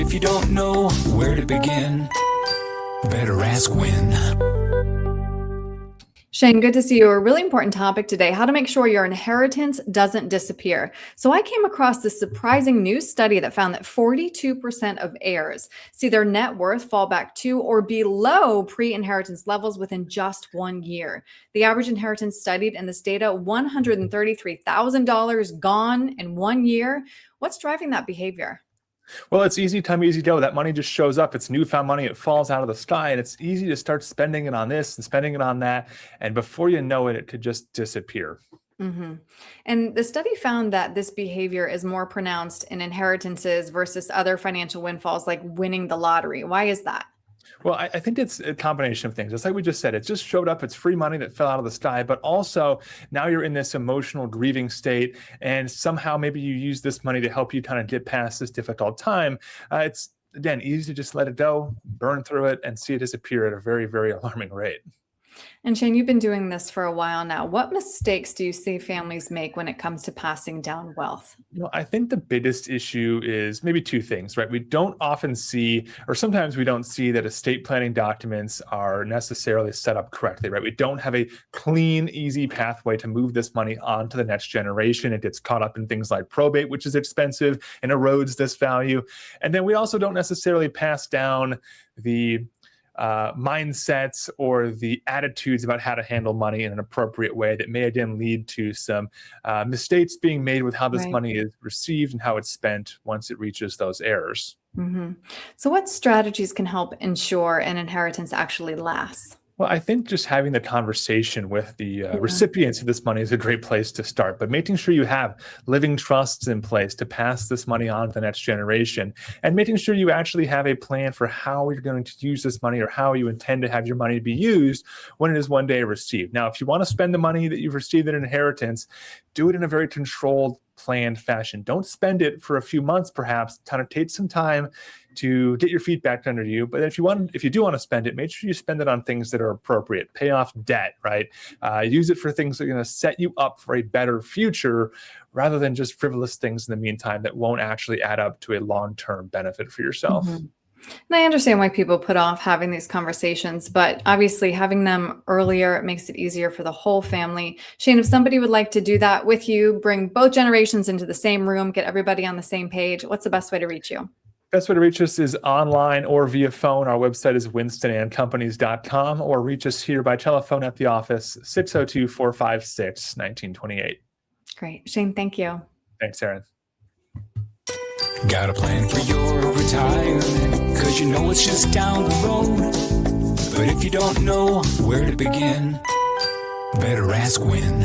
if you don't know where to begin, better ask Win. Shane, good to see you. A really important topic today, how to make sure your inheritance doesn't disappear. So I came across this surprising new study that found that 42% of heirs see their net worth fall back to or below pre-inheritance levels within just 1 year. The average inheritance studied in this data, $133,000 gone in 1 year. What's driving that behavior? Well, it's easy come, easy go. That money just shows up. It's newfound money. It falls out of the sky, and it's easy to start spending it on this and spending it on that. And before you know it, it could just disappear. And the study found that this behavior is more pronounced in inheritances versus other financial windfalls like winning the lottery. Why is that? Well, I think it's a combination of things. It's like we just said, it just showed up. It's free money that fell out of the sky, but also now you're in this emotional grieving state, and somehow maybe you use this money to help you kind of get past this difficult time. It's, again, easy to just let it go, burn through it, and see it disappear at a very, very alarming rate. And Shane, you've been doing this for a while now. What mistakes do you see families make when it comes to passing down wealth? I think the biggest issue is maybe two things, right? We don't often see, or sometimes we don't see, that estate planning documents are necessarily set up correctly, right? We don't have a clean, easy pathway to move this money on to the next generation. It gets caught up in things like probate, which is expensive and erodes this value. And then we also don't necessarily pass down the mindsets or the attitudes about how to handle money in an appropriate way that may again lead to some mistakes being made with how this money is received and how it's spent once it reaches those heirs. So what strategies can help ensure an inheritance actually lasts? Well, I think just having the conversation with the recipients of this money is a great place to start, but making sure you have living trusts in place to pass this money on to the next generation, and making sure you actually have a plan for how you're going to use this money or how you intend to have your money be used when it is one day received. Now, if you want to spend the money that you've received in inheritance, do it in a very controlled, planned fashion. Don't spend it for a few months, perhaps. Kind of take some time to get your feet back under you. But if you do want to spend it, make sure you spend it on things that are appropriate. Pay off debt, right? Use it for things that are going to set you up for a better future, rather than just frivolous things in the meantime that won't actually add up to a long-term benefit for yourself. And I understand why people put off having these conversations, but obviously having them earlier, it makes it easier for the whole family. Shane, if somebody would like to do that with you, bring both generations into the same room, get everybody on the same page, what's the best way to reach you? Best way to reach us is online or via phone. Our website is winstonandcompanies.com, or reach us here by telephone at the office, 602-456-1928. Great. Shane, thank you. Thanks, Erin. Got a plan for your retirement, 'cause you know it's just down the road. But if you don't know where to begin, better ask Win.